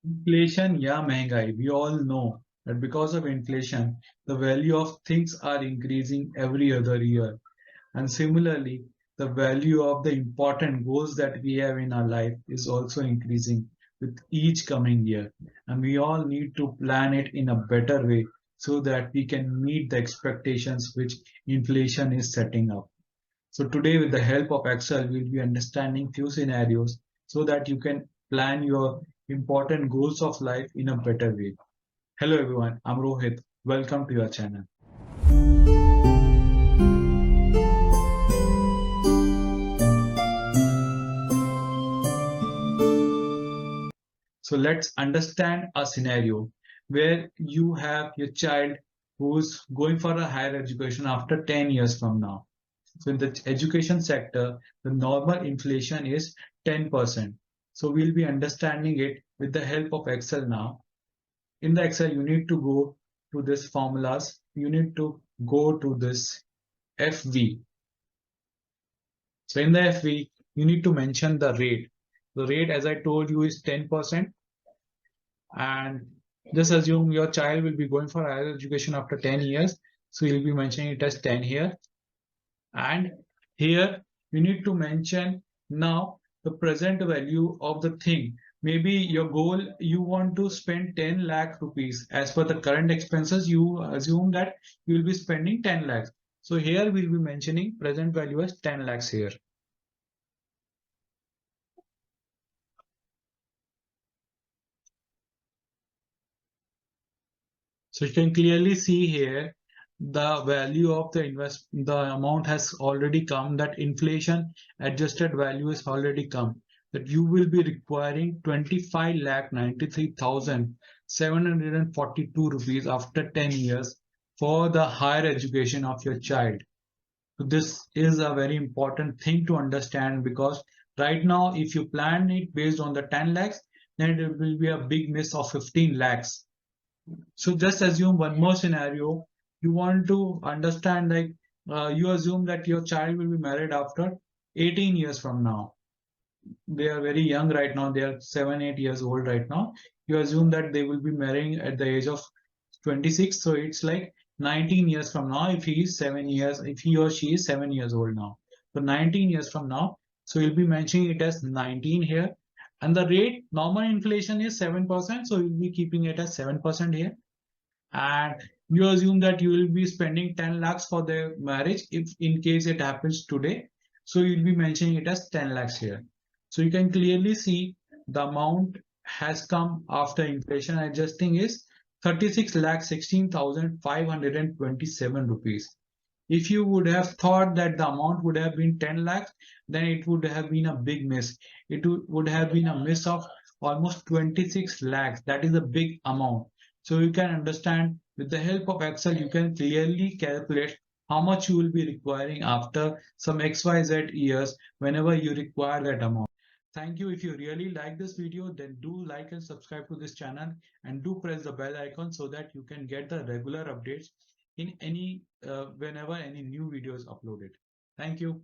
Inflation, yeah, महंगाई. We all know that because of inflation, the value of things are increasing every other year. And similarly, the value of the important goals that we have in our life is also increasing with each coming year. And we all need to plan it in a better way so that we can meet the expectations which inflation is setting up. So today, with the help of Excel, we'll be understanding few scenarios so that you can plan your important goals of life in a better way. Hello everyone, I'm Rohit. Welcome to your channel. So let's understand a scenario where you have your child who's going for a higher education after 10 years from now. So in the education sector, the normal inflation is 10%. So we'll be understanding it with the help of Excel now. In the Excel, you need to go to this formulas. You need to go to this FV. So in the FV, you need to mention the rate. The rate, as I told you, is 10%. And just assume your child will be going for higher education after 10 years. So you'll be mentioning it as 10 here. And here you need to mention now the present value of the thing. Maybe your goal, you want to spend 10 lakh rupees. As per the current expenses, you assume that you will be spending 10 lakhs. So here we'll be mentioning present value as 10 lakhs here. So you can clearly see here the value of the amount has already come, that inflation adjusted value has already come, that you will be requiring 25 lakh 93,742 rupees after 10 years for the higher education of your child. So this is a very important thing to understand, because right now if you plan it based on the 10 lakhs, then it will be a big miss of 15 lakhs. So just assume one more scenario. You want to understand, like, you assume that your child will be married after 18 years from now. They are very young right now. They are 7, 8 years old right now. You assume that they will be marrying at the age of 26. So it's like 19 years from now. If he or she is 7 years old now. So 19 years from now. So you'll be mentioning it as 19 here. And the rate, normal inflation is 7%. So you'll be keeping it as 7% here. And you assume that you will be spending 10 lakhs for the marriage if in case it happens today. So you'll be mentioning it as 10 lakhs here. So you can clearly see the amount has come after inflation adjusting is 36 lakh 16,527 rupees. If you would have thought that the amount would have been 10 lakhs, then it would have been a big miss. It would have been a miss of almost 26 lakhs. That is a big amount. So you can understand, with the help of Excel, you can clearly calculate how much you will be requiring after some XYZ years whenever you require that amount. Thank you. If you really like this video, then do like and subscribe to this channel, and do press the bell icon so that you can get the regular updates in any whenever any new video is uploaded. Thank you.